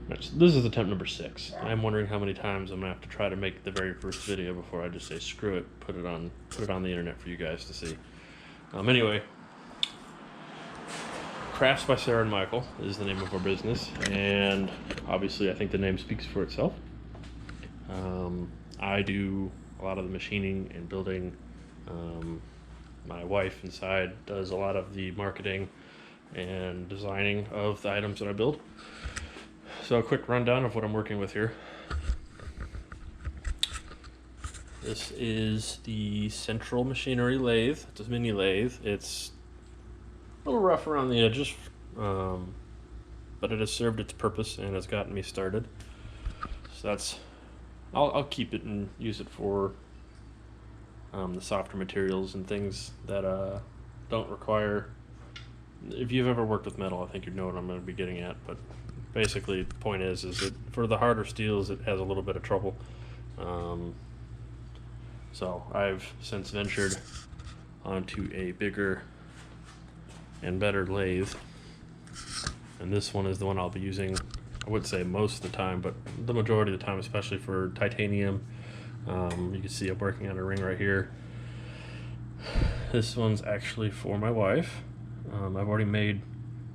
This is attempt number 6. I'm wondering how many times I'm gonna have to try to make the very first video before I just say screw it, put it on the internet for you guys to see. Anyway, Crafts by Sarah and Michael is the name of our business, and obviously I think the name speaks for itself. I do a lot of the machining and building. My wife inside does a lot of the marketing and designing of the items that I build. So a quick rundown of what I'm working with here. This is the central machinery lathe. It's a mini lathe. It's a little rough around the edges, but it has served its purpose and has gotten me started. So that's, I'll keep it and use it for the softer materials and things that don't require. If you've ever worked with metal, I think you know what I'm going to be getting at. But basically, the point is that for the harder steels, it has a little bit of trouble. So I've since ventured onto a bigger and better lathe, and this one is the one I'll be using. I would say most of the time, but the majority of the time, especially for titanium. You can see I'm working on a ring right here. This one's actually for my wife. I've already made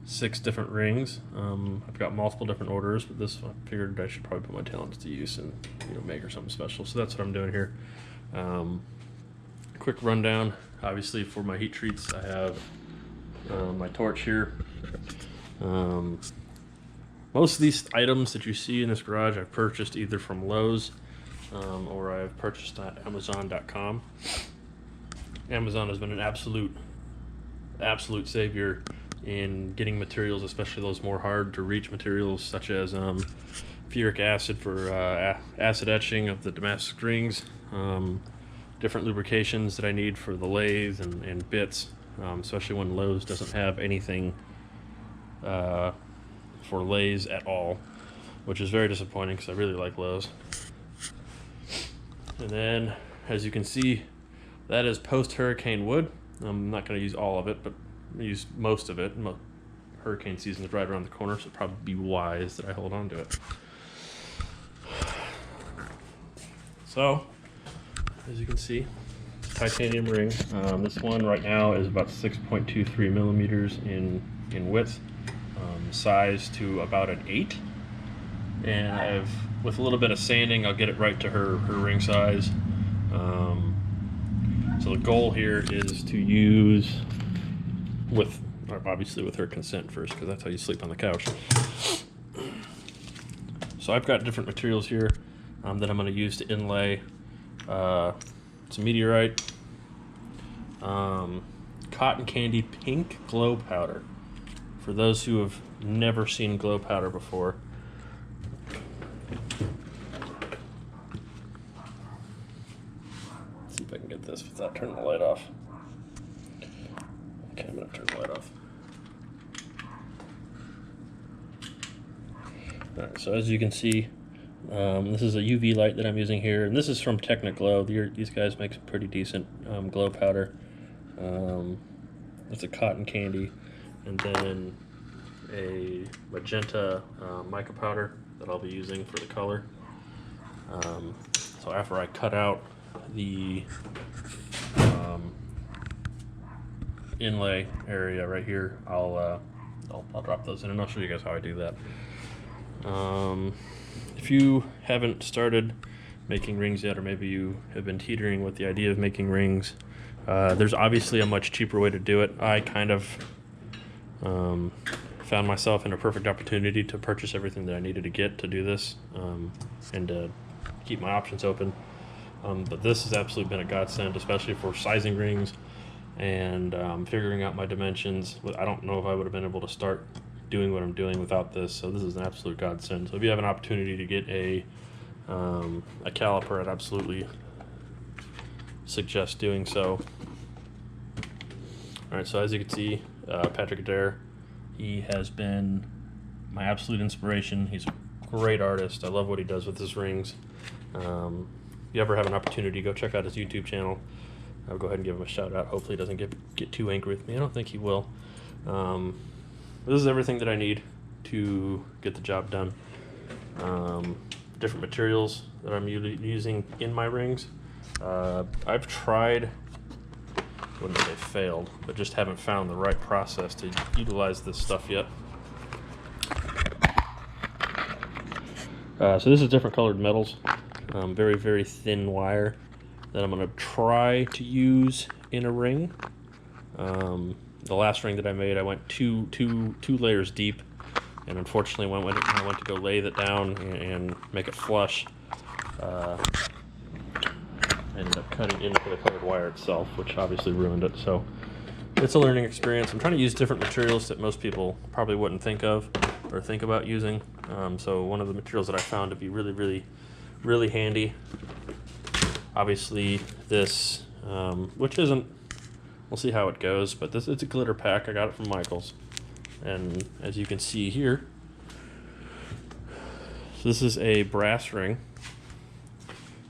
6 different rings. I've got multiple different orders, but this one I figured I should probably put my talents to use and make her something special. So that's what I'm doing here. Quick rundown. Obviously, for my heat treats, I have my torch here. Most of these items that you see in this garage I've purchased either from Lowe's or I've purchased at Amazon.com. Amazon has been an absolute savior in getting materials, especially those more hard to reach materials such as furic acid for acid etching of the Damascus rings, different lubrications that I need for the lathe and bits, especially when Lowe's doesn't have anything for lathes at all, which is very disappointing because I really like Lowe's. And then, as you can see, that is post-hurricane wood. I'm not going to use all of it, but I use most of it. Hurricane season is right around the corner, so it'd probably be wise that I hold on to it. So, as you can see, titanium ring. This one right now is about 6.23 millimeters in width, size to about an 8. And with a little bit of sanding, I'll get it right to her ring size. So the goal here is to use, obviously with her consent first, because that's how you sleep on the couch. So I've got different materials here that I'm going to use to inlay. It's a meteorite, cotton candy pink glow powder. For those who have never seen glow powder before, let's see if I can get this without turning the light off. Okay, I'm going to turn the light off. Alright, so as you can see, this is a UV light that I'm using here, and this is from Technoglow. These guys make some pretty decent glow powder. It's a cotton candy, and then a magenta mica powder that I'll be using for the color. So after I cut out the inlay area right here, I'll drop those in, and I'll show you guys how I do that. If you haven't started making rings yet, or maybe you have been teetering with the idea of making rings, there's obviously a much cheaper way to do it. I kind of found myself in a perfect opportunity to purchase everything that I needed to get to do this, and to keep my options open. But this has absolutely been a godsend, especially for sizing rings and figuring out my dimensions. I don't know if I would have been able to start doing what I'm doing without this, so this is an absolute godsend. So if you have an opportunity to get a caliper, I'd absolutely suggest doing so. Alright, so as you can see, Patrick Adair, he has been my absolute inspiration. He's a great artist. I love what he does with his rings. If you ever have an opportunity, go check out his YouTube channel. I'll go ahead and give him a shout out. Hopefully he doesn't get too angry with me. I don't think he will. This is everything that I need to get the job done. different materials that I'm using in my rings. I've tried, I wouldn't say failed, but just haven't found the right process to utilize this stuff yet. So this is different colored metals, very, very thin wire that I'm going to try to use in a ring. The last ring that I made, I went two layers deep, and unfortunately when I went to go lathe it down and make it flush, I ended up cutting into the colored wire itself, which obviously ruined it. So it's a learning experience. I'm trying to use different materials that most people probably wouldn't think of or think about using. So one of the materials that I found to be really, really, really handy, obviously this, which isn't, we'll see how it goes, but it's a glitter pack. I got it from Michael's, and as you can see here, so this is a brass ring,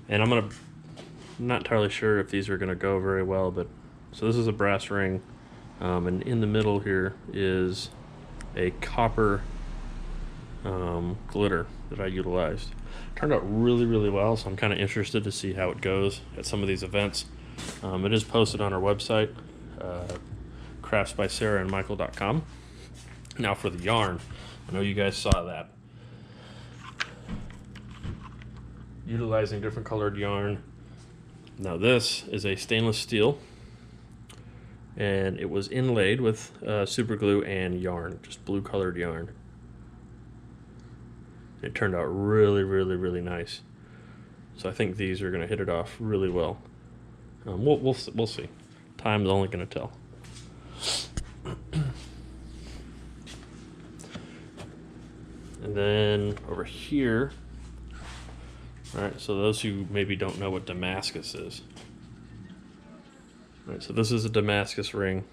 and I'm not entirely sure if these are gonna go very well, but so this is a brass ring, and in the middle here is a copper glitter that I utilized. Turned out really, really well, so I'm kind of interested to see how it goes at some of these events. It is posted on our website, craftsbysarahandmichael.com. Now for the yarn, I know you guys saw that. Utilizing different colored yarn. Now this is a stainless steel, and it was inlaid with super glue and yarn, just blue colored yarn. It turned out really, really, really nice. So I think these are going to hit it off really well. We'll see. Time's only going to tell. And then over here, all right, so those who maybe don't know what Damascus is. All right, so this is a Damascus ring.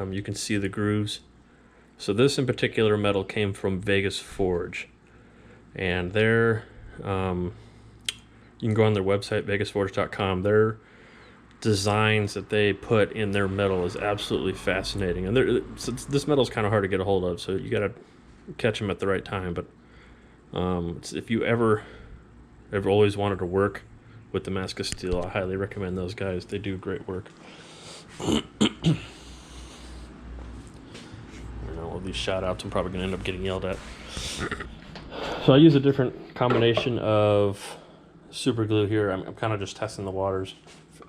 You can see the grooves. So this in particular metal came from Vegas Forge. And they're, you can go on their website, vegasforge.com. Their designs that they put in their metal is absolutely fascinating. And this metal is kind of hard to get a hold of, so you got to catch them at the right time. But if you ever always wanted to work with Damascus steel, I highly recommend those guys. They do great work. I don't know, all these shout outs I'm probably going to end up getting yelled at. So I use a different combination of super glue here. I'm kind of just testing the waters.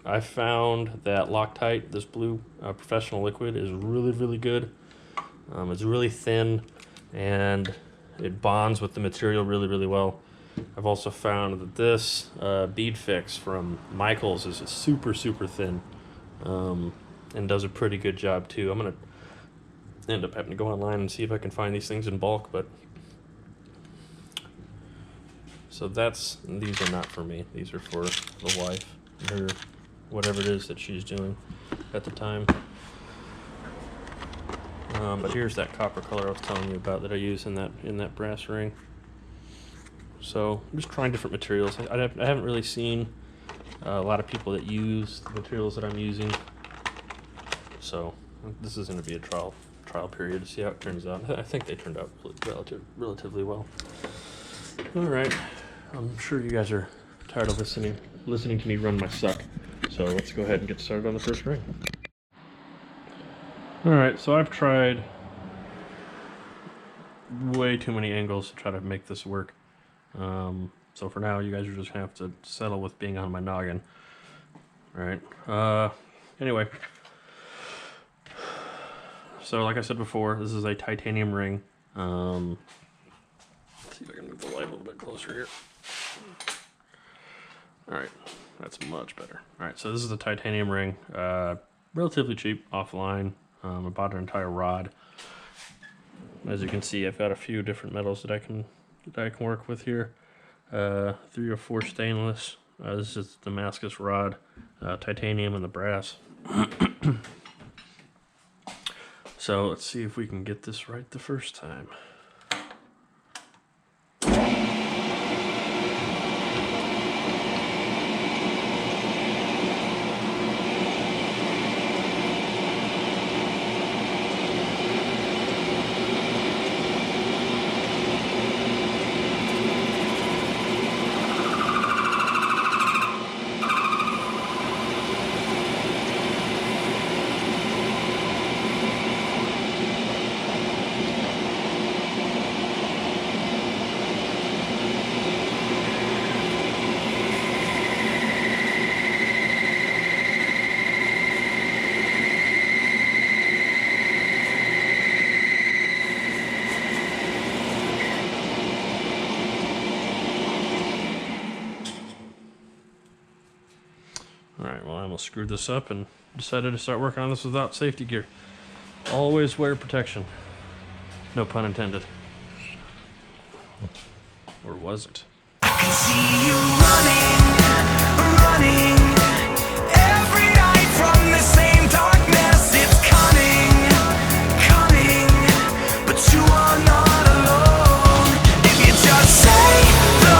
I found that Loctite, this blue professional liquid, is really, really good. It's really thin and it bonds with the material really, really well. I've also found that this bead fix from Michael's is super, super thin, and does a pretty good job too. I'm gonna end up having to go online and see if I can find these things in bulk, but so these are not for me. These are for the wife, or whatever it is that she's doing at the time. But here's that copper color I was telling you about that I use in that brass ring. So I'm just trying different materials. I haven't really seen a lot of people that use the materials that I'm using. So this is going to be a trial period to see how it turns out. I think they turned out relatively well. All right. I'm sure you guys are tired of listening to me run my suck. So let's go ahead and get started on the first ring. All right, so I've tried way too many angles to try to make this work. So for now, you guys are just gonna have to settle with being on my noggin. All right. Anyway, so like I said before, this is a titanium ring. Let's see if I can move the light a little bit closer here. All right, that's much better. All right, so this is a titanium ring, relatively cheap, offline. I bought an entire rod. As you can see, I've got a few different metals that I can work with here. 3 or 4 stainless. This is Damascus rod, titanium, and the brass. So let's see if we can get this right the first time. almost screwed this up and decided to start working on this without safety gear. Always wear protection. No pun intended. Or was it? I can see you running every night from the same darkness. It's cunning, but you are not alone. If you just say the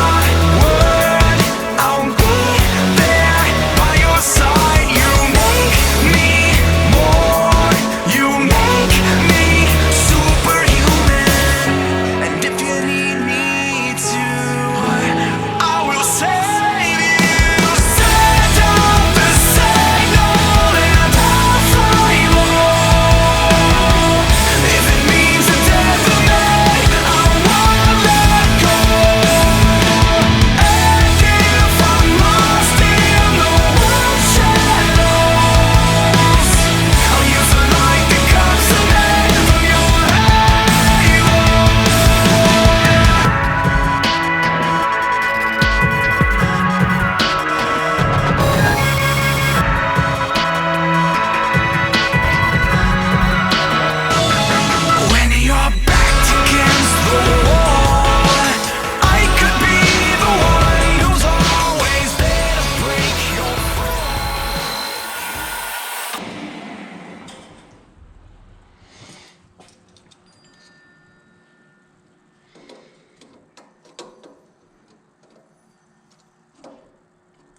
word, I'll be there by your side. You make me more, you make me superhuman. And if you need me to, I will save you. Send out the signal and I'll fly low. If it means the death of me, I won't let go. And if I'm lost in the world's shadows, I'll use the light that comes to me from your halo. When you're backed against the wall, I could be the one who's always there to break your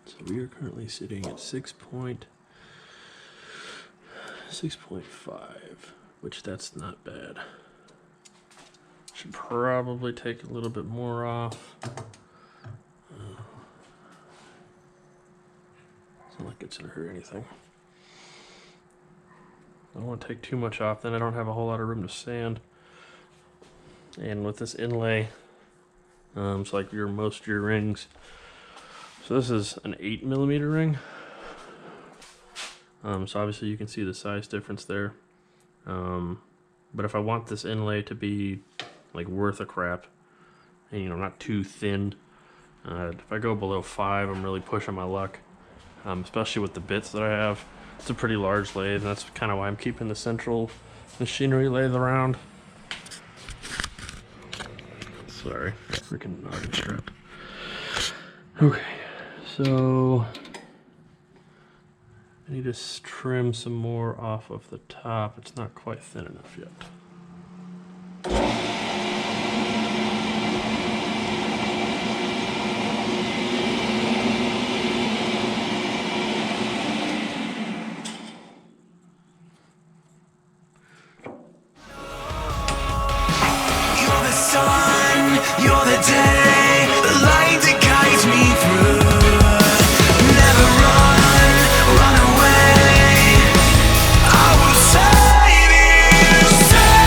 So we are currently sitting at 6.5, which that's not bad. Should probably take a little bit more off. It's not like it's gonna hurt anything. I don't want to take too much off, then I don't have a whole lot of room to sand. And with this inlay, it's like most of your rings. So this is an 8mm ring. So obviously you can see the size difference there. But if I want this inlay to be like worth a crap, and not too thin, if I go below 5, I'm really pushing my luck. Especially with the bits that I have. It's a pretty large lathe, and that's kind of why I'm keeping the central machinery lathe around. Sorry, freaking noggin strap. Okay, so I need to trim some more off of the top. It's not quite thin enough yet. You're the sun, you're the day, the light that guides me through. Never run away. I will save you. Save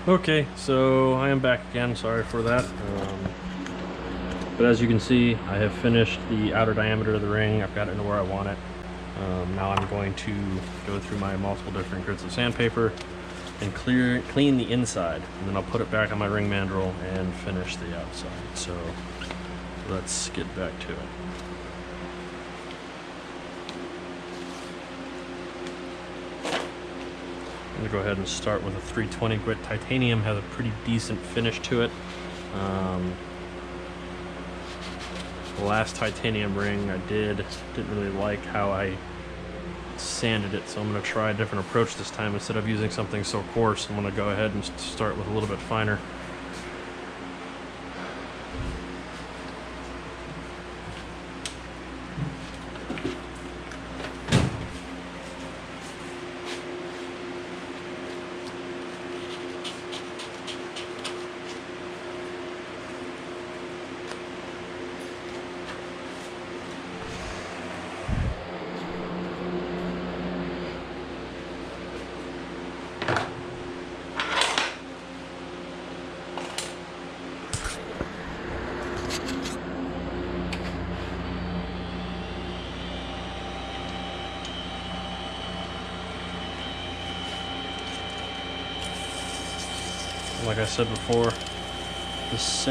Okay, so I am back again, sorry for that. But as you can see, I have finished the outer diameter of the ring. I've got it into where I want it. Now I'm going to go through my multiple different grits of sandpaper and clean the inside, and then I'll put it back on my ring mandrel and finish the outside. So let's get back to it. I'm going to go ahead and start with a 320 grit titanium. Has a pretty decent finish to it. The last titanium ring I didn't really like how I sanded it, so I'm going to try a different approach this time. Instead of using something so coarse, I'm going to go ahead and start with a little bit finer. Like I said before, this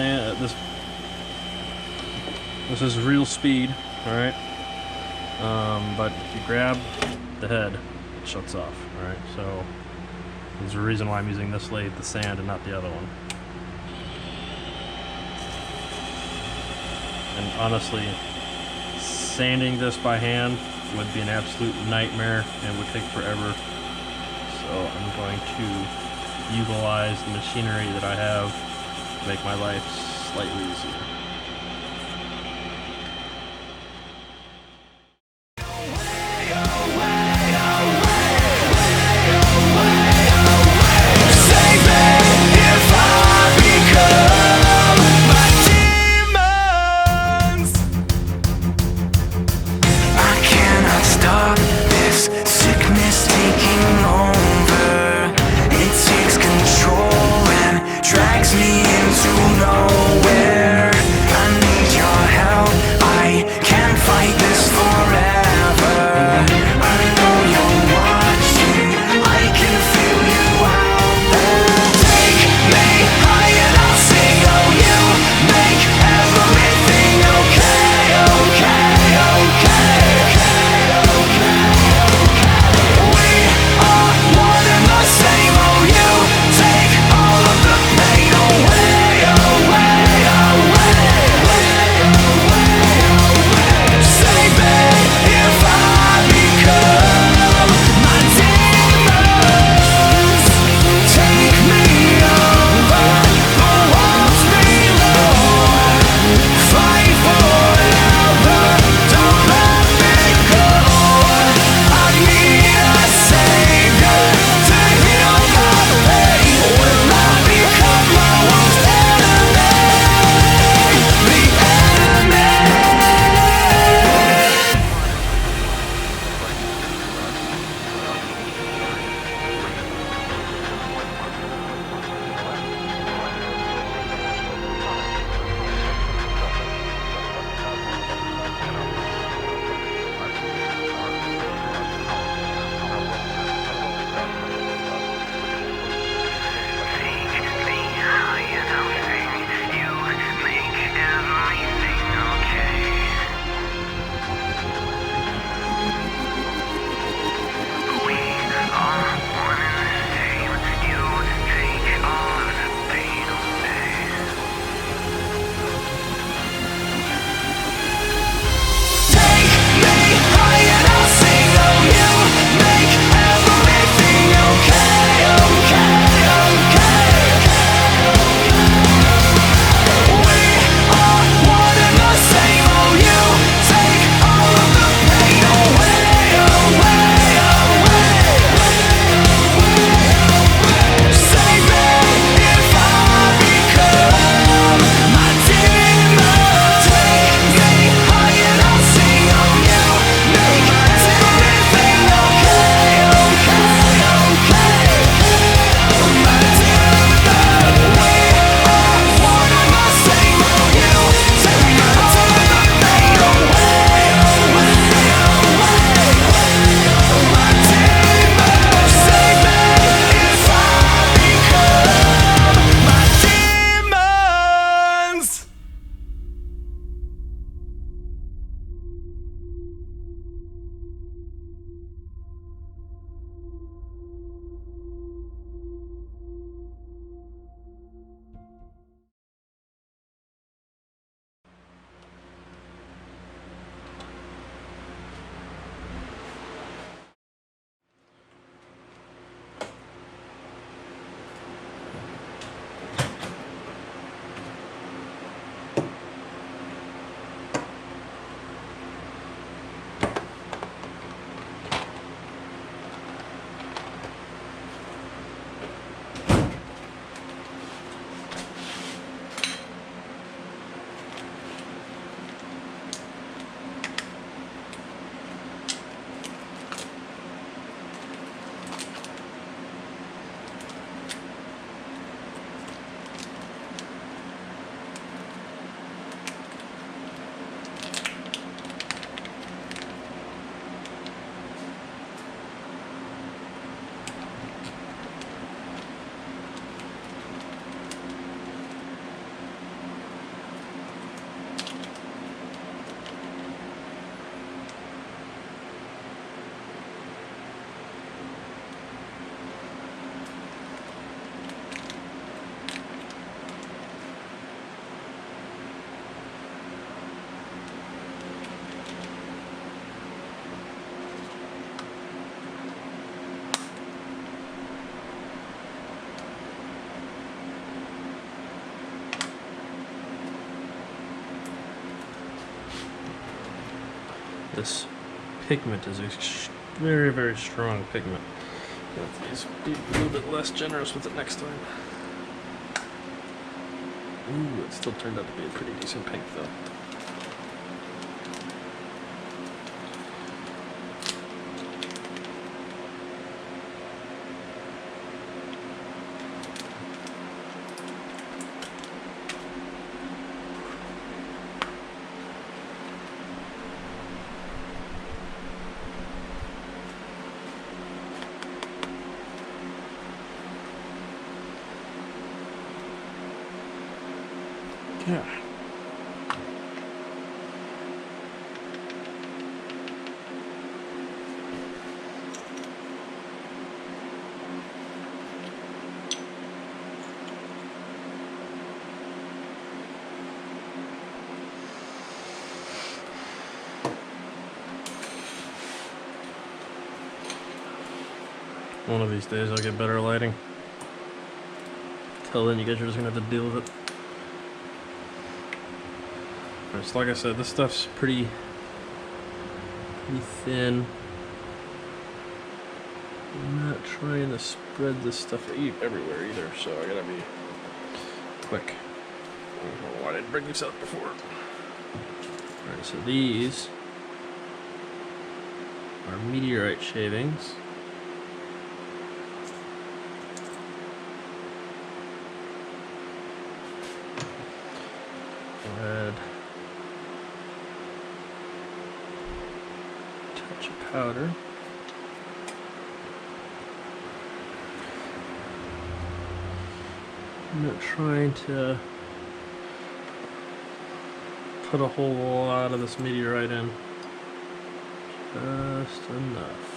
is real speed, all right. But if you grab the head, it shuts off. All right, so there's a reason why I'm using this lathe, the sand, and not the other one. And honestly, sanding this by hand would be an absolute nightmare and would take forever. So I'm going to utilize the machinery that I have to make my life slightly easier. Drags me into nowhere. This pigment is very, very strong pigment. Please be a little bit less generous with it next time. Ooh, it still turned out to be a pretty decent pink though. Yeah. One of these days I'll get better lighting. Till then you guys are just gonna have to deal with it. So like I said, this stuff's pretty thin. I'm not trying to spread this stuff everywhere either, so I gotta be quick. I don't know why I didn't bring these up before. Alright, so these are meteorite shavings. Red. Touch of powder. I'm not trying to put a whole lot of this meteorite in. Just enough.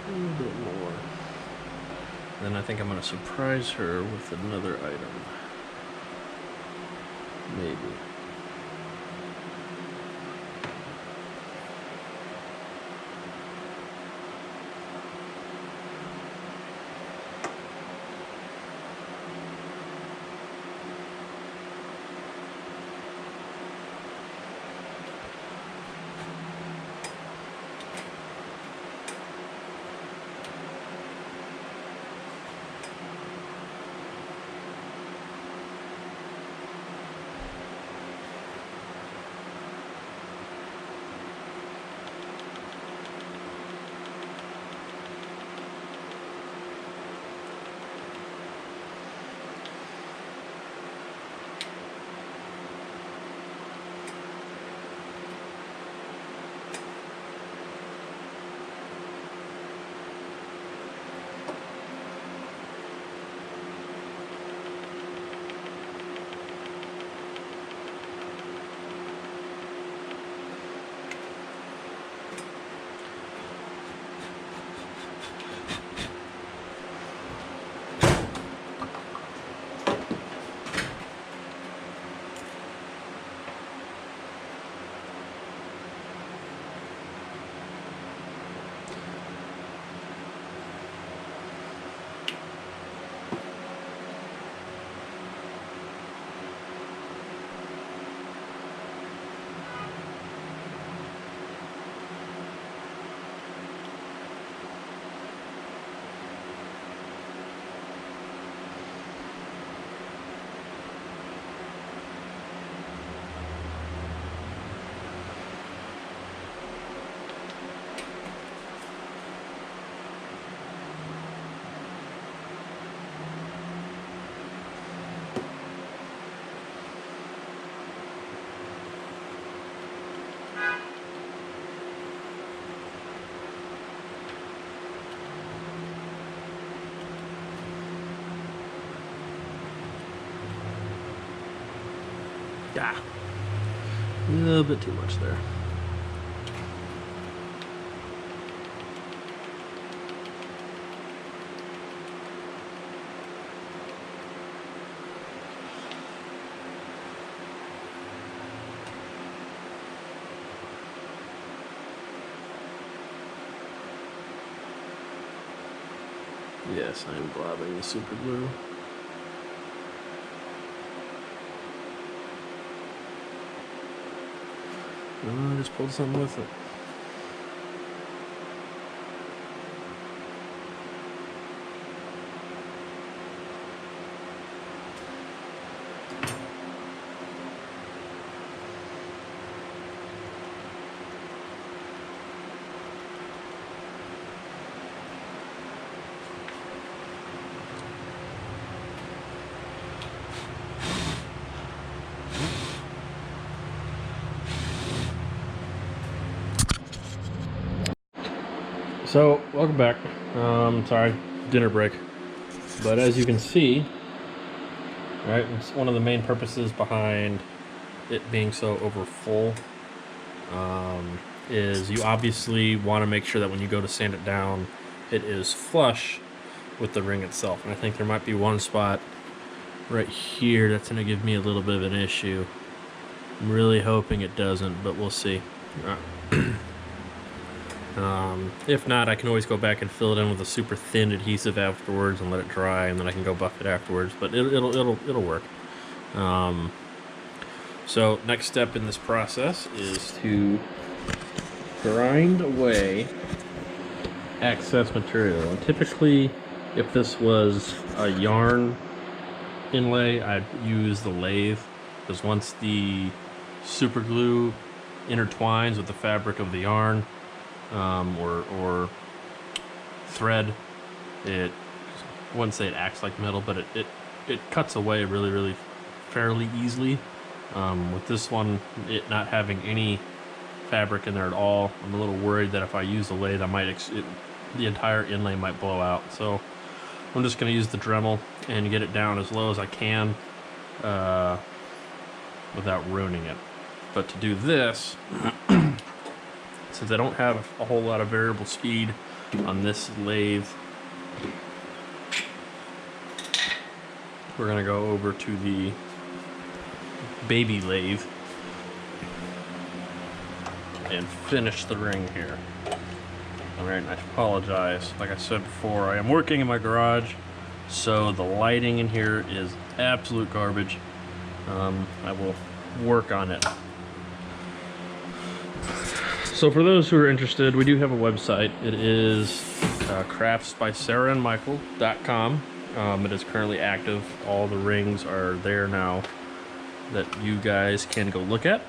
A little bit more. Then I think I'm going to surprise her with another item. Maybe. Yeah, a little bit too much there. Yes, I am blobbing the super glue. Oh, I just pulled something with it. So, welcome back. Sorry, dinner break. But as you can see, right, it's one of the main purposes behind it being so over full is you obviously want to make sure that when you go to sand it down, it is flush with the ring itself. And I think there might be one spot right here that's going to give me a little bit of an issue. I'm really hoping it doesn't, but we'll see. If not, I can always go back and fill it in with a super thin adhesive afterwards and let it dry, and then I can go buff it afterwards. But it'll work. So next step in this process is to grind away excess material. And typically, if this was a yarn inlay, I'd use the lathe, because once the super glue intertwines with the fabric of the yarn, or thread, I wouldn't say it acts like metal, but it cuts away really fairly easily. With this one, it not having any fabric in there at all, I'm a little worried that if I use the lathe, the entire inlay might blow out. So I'm just going to use the Dremel and get it down as low as I can without ruining it. But to do this, since I don't have a whole lot of variable speed on this lathe, we're going to go over to the baby lathe and finish the ring here. Alright, I apologize. Like I said before, I am working in my garage, so the lighting in here is absolute garbage. I will work on it. So for those who are interested, we do have a website. It is craftsbySarahandMichael.com. It is currently active. All the rings are there now that you guys can go look at.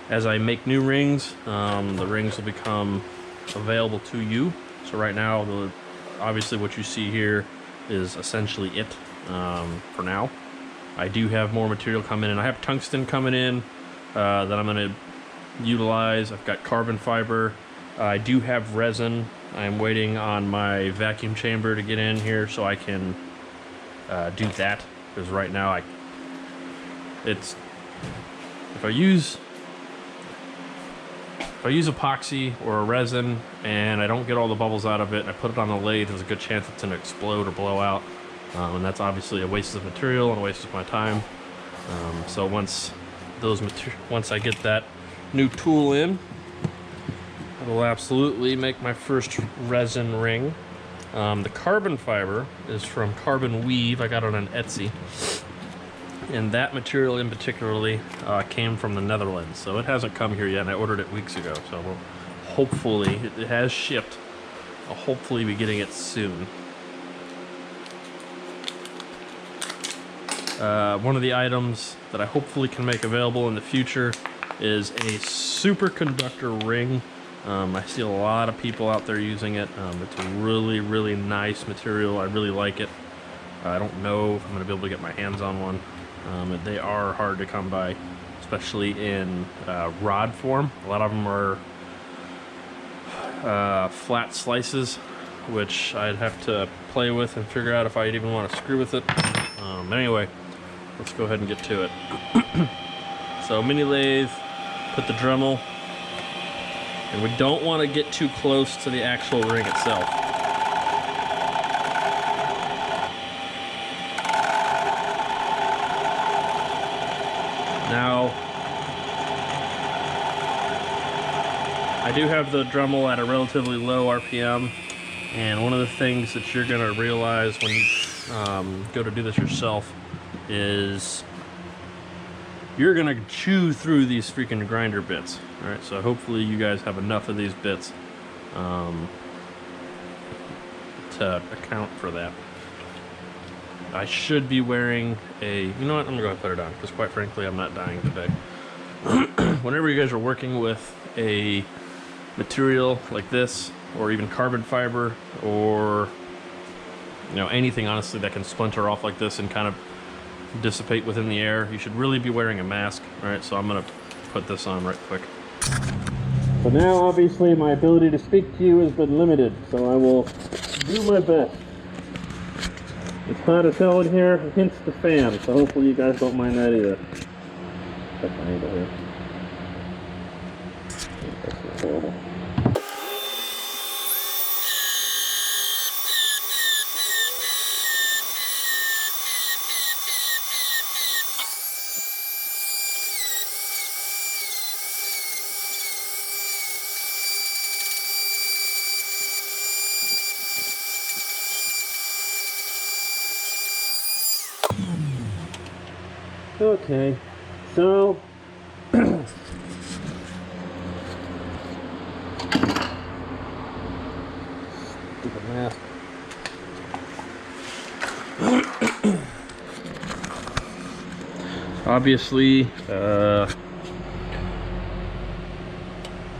As I make new rings, the rings will become available to you. So right now, obviously what you see here is essentially it for now. I do have more material coming in. I have tungsten coming in that I'm going to utilize. I've got carbon fiber. I do have resin. I'm waiting on my vacuum chamber to get in here so I can do that, because right now if I use epoxy or a resin and I don't get all the bubbles out of it and I put it on the lathe, there's a good chance it's going to explode or blow out, and that's obviously a waste of material and a waste of my time. So once I get that new tool in, it'll absolutely make my first resin ring. The carbon fiber is from Carbon Weave. I got it on Etsy, and that material in particularly came from the Netherlands, so it hasn't come here yet, and I ordered it weeks ago, so we'll hopefully, it has shipped. I'll hopefully be getting it soon. One of the items that I hopefully can make available in the future is a superconductor ring. I see a lot of people out there using it. It's a really nice material. I really like it. I don't know if I'm going to be able to get my hands on one. They are hard to come by, especially in rod form. A lot of them are flat slices, which I'd have to play with and figure out if I'd even want to screw with it. Anyway, let's go ahead and get to it. So mini lathe, put the Dremel, and we don't want to get too close to the actual ring itself. Now, I do have the Dremel at a relatively low RPM, and one of the things that you're going to realize when you go to do this yourself is you're going to chew through these freaking grinder bits. All right, so hopefully you guys have enough of these bits to account for that. I should be wearing a, you know what, I'm gonna go ahead and put it on, because quite frankly, I'm not dying today. Whenever you guys are working with a material like this, or even carbon fiber, or anything honestly that can splinter off like this and kind of dissipate within the air, you should really be wearing a mask. All right, so I'm gonna put this on right quick. So now, obviously, my ability to speak to you has been limited, so I will do my best. It's hot as hell in here, hence the fan, so hopefully you guys don't mind that either. That's my angle here. That's not horrible. Okay, so stupid mask. Obviously,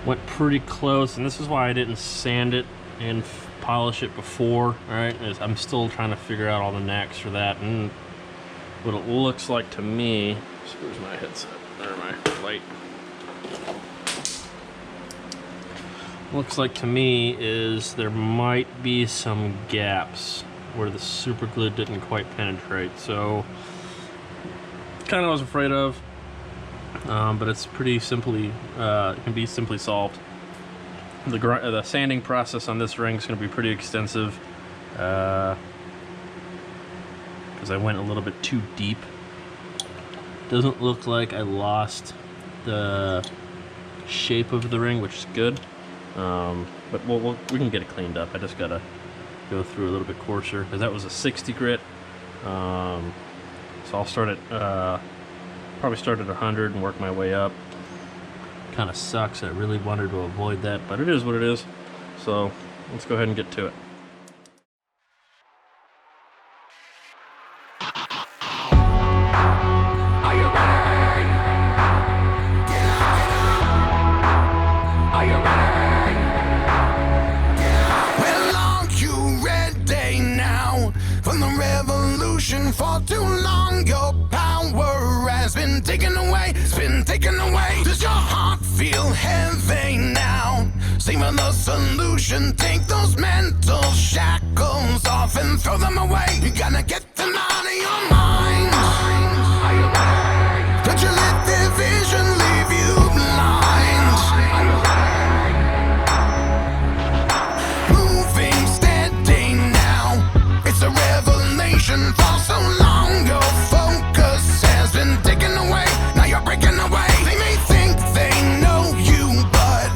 went pretty close, and this is why I didn't sand it and polish it before. All right, I'm still trying to figure out all the knacks for that, and what it looks like to me, where's my headset, or my light? Looks like to me is there might be some gaps where the super glue didn't quite penetrate. So, kind of was afraid of, but it's pretty simply, it can be simply solved. The sanding process on this ring is going to be pretty extensive. Because I went a little bit too deep. Doesn't look like I lost the shape of the ring, which is good. But we can get it cleaned up. I just gotta go through a little bit coarser, because that was a 60 grit. So I'll start at probably start at 100 and work my way up. Kind of sucks. I really wanted to avoid that, but it is what it is. So let's go ahead and get to it. For too long, your power has been taken away. It's been taken away. Does your heart feel heavy now? Seem for the solution. Take those mental shackles off and throw them away. You gotta get them out of your mind. Don't you let their vision leave you blind. Moving steady now. It's a revelation. For so long your focus has been taken away. Now you're breaking away. They may think they know you, but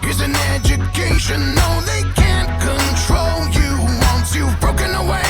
here's an education. No, they can't control you once you've broken away.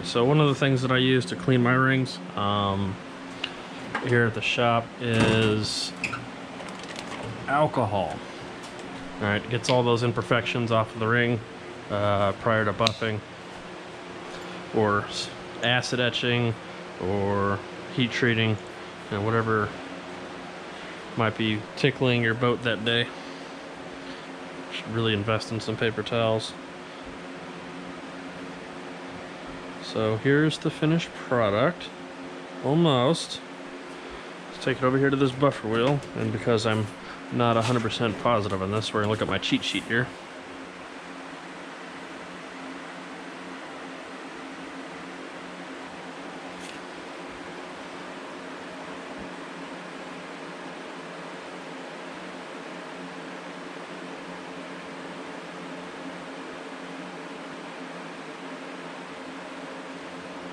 so one of the things that I use to clean my rings here at the shop is alcohol. Alright, it gets all those imperfections off of the ring prior to buffing, or acid etching, or heat treating, and whatever might be tickling your boat that day. Should really invest in some paper towels. So here's the finished product. Almost. Let's take it over here to this buffer wheel, and because I'm not 100% positive on this, we're gonna look at my cheat sheet here.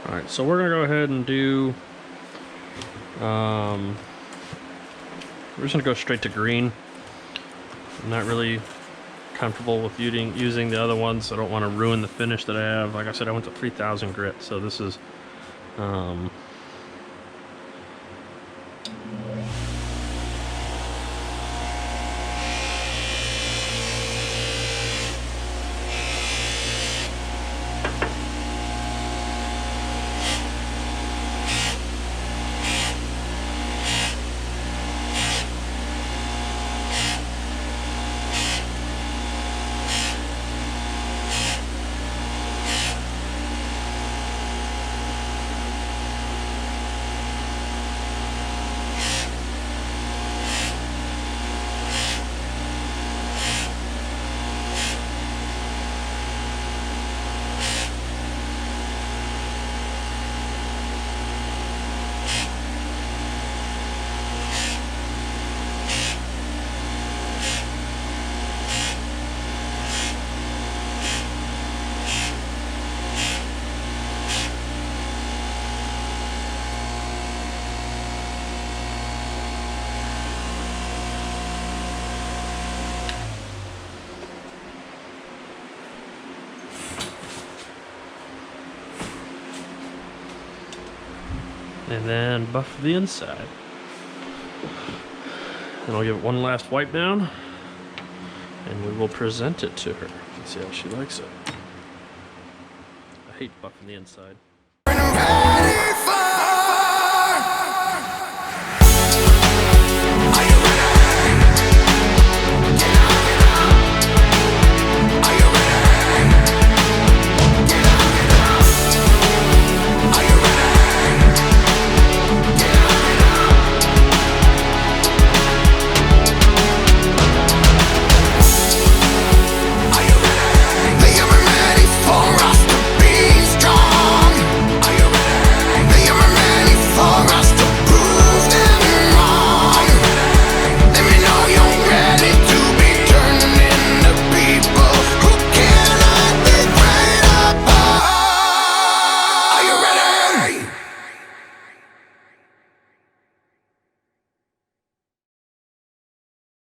Alright, so we're gonna go ahead and do we're just gonna go straight to green. I'm not really comfortable with using the other ones. I don't want to ruin the finish that I have. Like I said, I went to 3000 grit, so this is and then buff the inside. And I'll give it one last wipe down, and we will present it to her. Let's see how she likes it. I hate buffing the inside.